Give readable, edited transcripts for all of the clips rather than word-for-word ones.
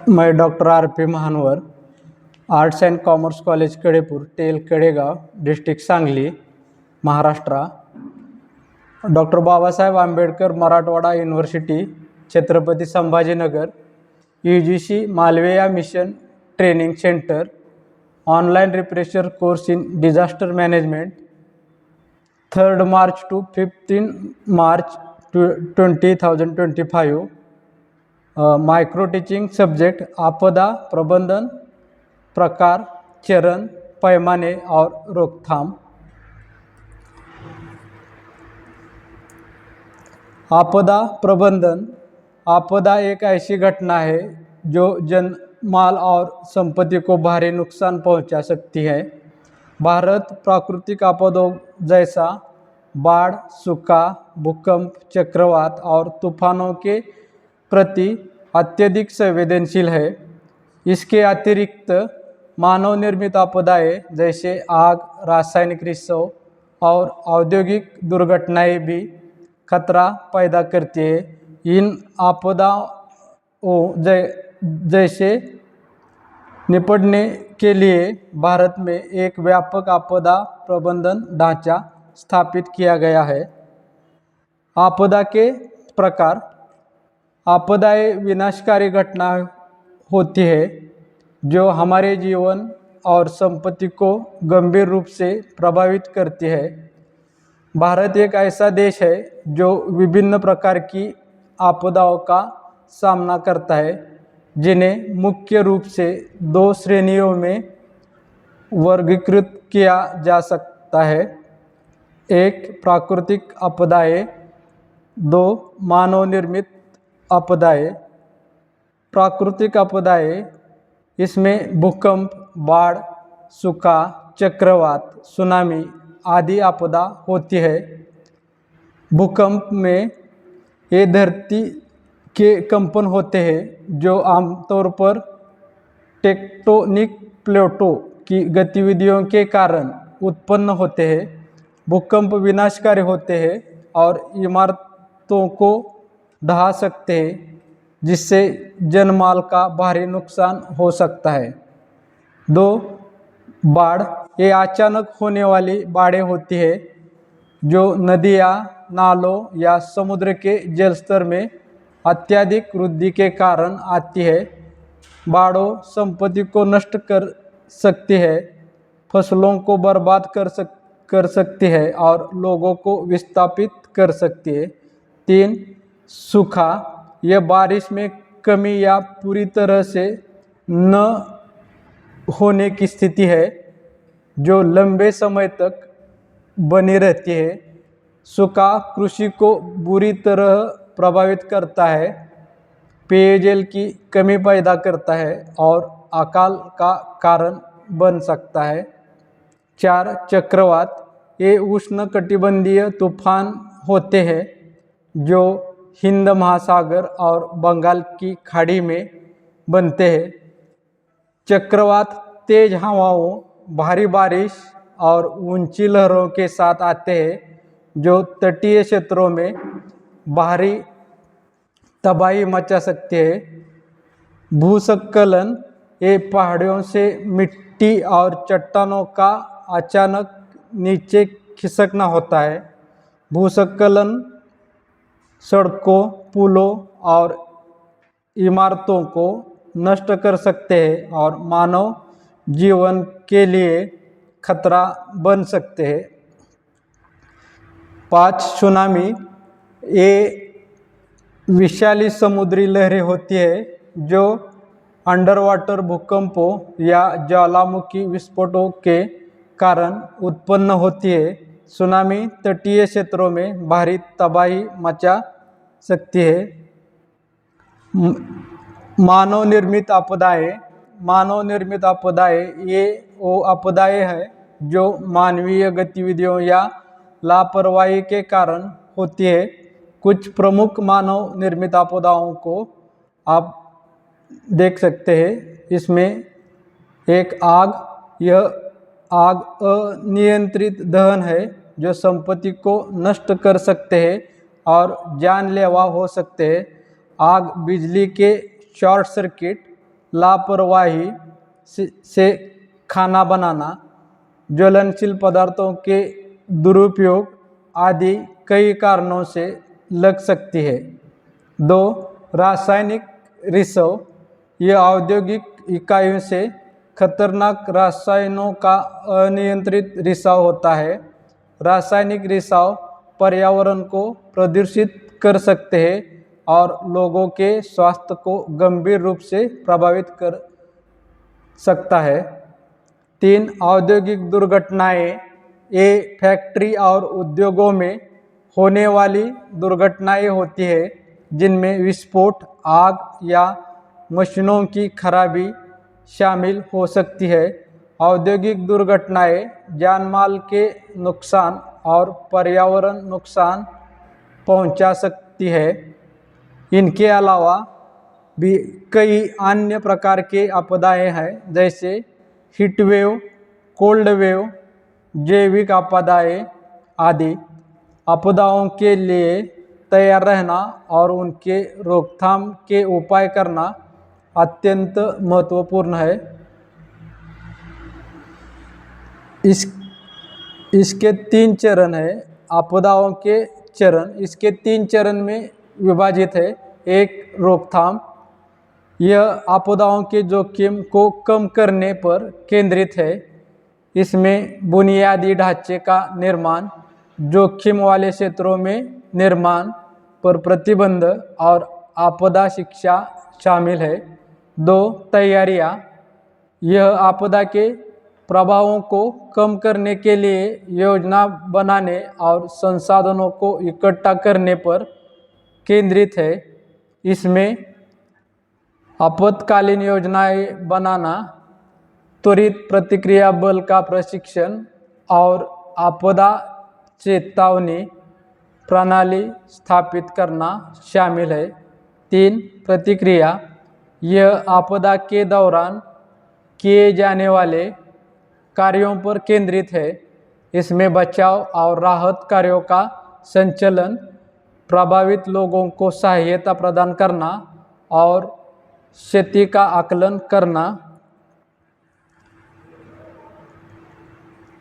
मैं doctor R P. Mahanavar, arts and commerce college Kadepur, टेल Kadegaon, district Sangli, Maharashtra. Doctor Babasaheb Ambedkar Marathwada university, Chhatrapati Sambhajinagar, UGC Malaviya mission training centre, online refresher course in disaster management, 3rd March to 15 March 2025. Micro teaching subject आपदा प्रबंधन, प्रकार, चरण, पैमाने और रोकथाम. आपदा प्रबंधन. आपदा एक ऐसी घटना है जो जन, माल और संपत्ति को भारी नुकसान पहुंचा सकती है. भारत प्राकृतिक आपदाओं जैसा बाढ़, सूखा, भूकंप, चक्रवात और तूफानों के प्रति अत्यधिक संवेदनशील है. इसके अतिरिक्त मानव निर्मित आपदाएं जैसे आग, रासायनिक रिसाव और औद्योगिक दुर्घटनाएं भी खतरा पैदा करती है. इन आपदाओं जैसे निपटने के लिए भारत में एक व्यापक आपदा प्रबंधन ढांचा स्थापित किया गया है. आपदा के प्रकार. आपदाएं विनाशकारी घटना होती है जो हमारे जीवन और संपत्ति को गंभीर रूप से प्रभावित करती है. भारत एक ऐसा देश है जो विभिन्न प्रकार की आपदाओं का सामना करता है, जिन्हें मुख्य रूप से 2 श्रेणियों में वर्गीकृत किया जा सकता है. 1. प्राकृतिक आपदाएं. 2. मानव निर्मित आपदाएं. प्राकृतिक आपदाएं, इसमें भूकंप, बाढ़, सूखा, चक्रवात, सुनामी आदि आपदा होती है. भूकंप में ये धरती के कंपन होते हैं जो आमतौर पर टेक्टोनिक प्लेटों की गतिविधियों के कारण उत्पन्न होते हैं. भूकंप विनाशकारी होते हैं और इमारतों को ढहा सकते हैं, जिससे जनमाल का भारी नुकसान हो सकता है. 2. बाढ़. ये अचानक होने वाली बाढ़ें होती है जो नदियाँ, नालों या समुद्र के जलस्तर में अत्यधिक वृद्धि के कारण आती है. बाढ़ों संपत्ति को नष्ट कर सकती है, फसलों को बर्बाद कर सकती है और लोगों को विस्थापित कर सकती है. 3. सूखा. यह बारिश में कमी या पूरी तरह से न होने की स्थिति है जो लंबे समय तक बनी रहती है. सूखा कृषि को बुरी तरह प्रभावित करता है, पेयजल की कमी पैदा करता है और अकाल का कारण बन सकता है. 4. चक्रवात. ये उष्णकटिबंधीय तूफान होते हैं जो हिंद महासागर और बंगाल की खाड़ी में बनते हैं. चक्रवात तेज हवाओं, भारी बारिश और ऊंची लहरों के साथ आते हैं जो तटीय क्षेत्रों में भारी तबाही मचा सकते हैं. भूस्खलन. ये पहाड़ियों से मिट्टी और चट्टानों का अचानक नीचे खिसकना होता है. भूस्खलन सड़कों, पुलों और इमारतों को नष्ट कर सकते हैं और मानव जीवन के लिए खतरा बन सकते हैं. 5. सुनामी. ये विशाली समुद्री लहरें होती है जो अंडर वाटर भूकंपों या ज्वालामुखी विस्फोटों के कारण उत्पन्न होती है. सुनामी तटीय क्षेत्रों में भारी तबाही मचा सकती है. मानव निर्मित आपदाएं. मानव निर्मित आपदाएं ये वो आपदाएं हैं जो मानवीय गतिविधियों या लापरवाही के कारण होती है. कुछ प्रमुख मानव निर्मित आपदाओं को आप देख सकते हैं. इसमें एक आग. यह आग अनियंत्रित दहन है जो संपत्ति को नष्ट कर सकते हैं और जानलेवा हो सकते हैं. आग बिजली के शॉर्ट सर्किट, लापरवाही से खाना बनाना, ज्वलनशील पदार्थों के दुरुपयोग आदि कई कारणों से लग सकती है। 2. रासायनिक रिसाव, यह औद्योगिक इकाइयों से खतरनाक रसायनों का अनियंत्रित रिसाव होता है। रासायनिक रिसाव पर्यावरण को प्रदूषित कर सकते हैं और लोगों के स्वास्थ्य को गंभीर रूप से प्रभावित कर सकता है। 3. औद्योगिक दुर्घटनाएं, ये फैक्ट्री और उद्योगों में होने वाली दुर्घटनाएं होती है जिनमें विस्फोट, आग या मशीनों की खराबी शामिल हो सकती है। औद्योगिक दुर्घटनाएं जानमाल के नुकसान और पर्यावरण नुकसान पहुंचा सकती है। इनके अलावा भी कई अन्य प्रकार के आपदाएं हैं, जैसे हीट वेव, कोल्ड वेव, जैविक आपदाएं आदि। आपदाओं के लिए तैयार रहना और उनके रोकथाम के उपाय करना अत्यंत महत्वपूर्ण है। इसके 3 चरण हैं। आपदाओं के चरण इसके 3 चरण में विभाजित है। 1. रोकथाम, यह आपदाओं के जोखिम को कम करने पर केंद्रित है। इसमें बुनियादी ढांचे का निर्माण, जोखिम वाले क्षेत्रों में निर्माण पर प्रतिबंध और आपदा शिक्षा शामिल है। 2. तैयारियां, यह आपदा के प्रभावों को कम करने के लिए योजना बनाने और संसाधनों को इकट्ठा करने पर केंद्रित है। इसमें आपातकालीन योजनाएं बनाना, त्वरित प्रतिक्रिया बल का प्रशिक्षण और आपदा चेतावनी प्रणाली स्थापित करना शामिल है। 3. प्रतिक्रिया, यह आपदा के दौरान किए जाने वाले कार्यों पर केंद्रित है। इसमें बचाव और राहत कार्यों का संचालन, प्रभावित लोगों को सहायता प्रदान करना और क्षति का आकलन करना।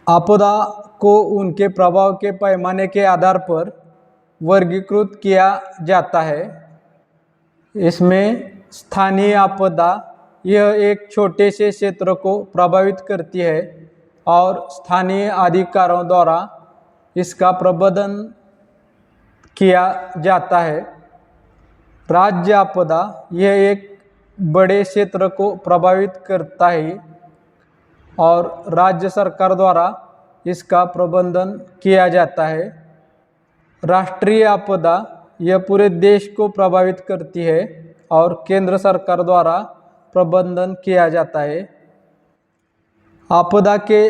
आपदा को उनके प्रभाव के पैमाने के आधार पर वर्गीकृत किया जाता है। इसमें स्थानीय आपदा, यह एक छोटे से क्षेत्र को प्रभावित करती है और स्थानीय अधिकारियों द्वारा इसका प्रबंधन किया जाता है। राज्य आपदा, यह एक बड़े क्षेत्र को प्रभावित करता है और राज्य सरकार द्वारा इसका प्रबंधन किया जाता है। राष्ट्रीय आपदा, यह पूरे देश को प्रभावित करती है और केंद्र सरकार द्वारा प्रबंधन किया जाता है। आपदा के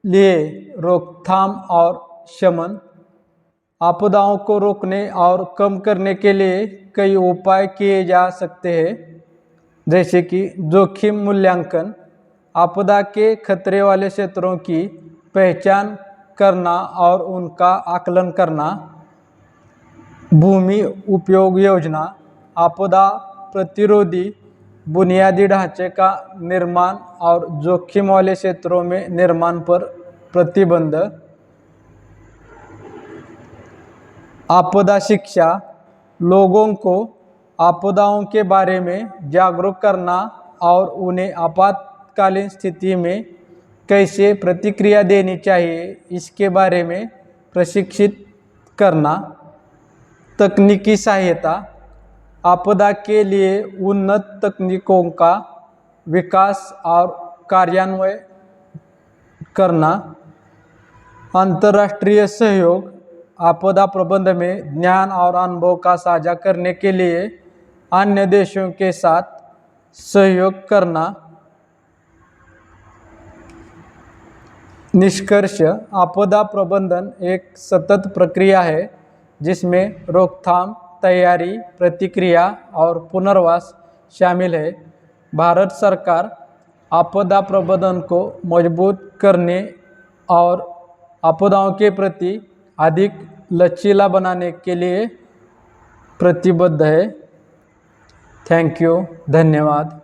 लिए रोकथाम और शमन, आपदाओं को रोकने और कम करने के लिए कई उपाय किए जा सकते हैं, जैसे कि जोखिम मूल्यांकन, आपदा के खतरे वाले क्षेत्रों की पहचान करना और उनका आकलन करना। भूमि उपयोग योजना, आपदा प्रतिरोधी बुनियादी ढांचे का निर्माण और जोखिम वाले क्षेत्रों में निर्माण पर प्रतिबंध। आपदा शिक्षा, लोगों को आपदाओं के बारे में जागरूक करना और उन्हें आपातकालीन स्थिति में कैसे प्रतिक्रिया देनी चाहिए इसके बारे में प्रशिक्षित करना। तकनीकी सहायता, आपदा के लिए उन्नत तकनीकों का विकास और कार्यान्वयन करना। अंतर्राष्ट्रीय सहयोग, आपदा प्रबंधन में ज्ञान और अनुभव का साझा करने के लिए अन्य देशों के साथ सहयोग करना। निष्कर्ष, आपदा प्रबंधन एक सतत प्रक्रिया है जिसमें रोकथाम, तैयारी, प्रतिक्रिया और पुनर्वास शामिल है। भारत सरकार आपदा प्रबंधन को मजबूत करने और आपदाओं के प्रति अधिक लचीला बनाने के लिए प्रतिबद्ध है। थैंक यू, धन्यवाद।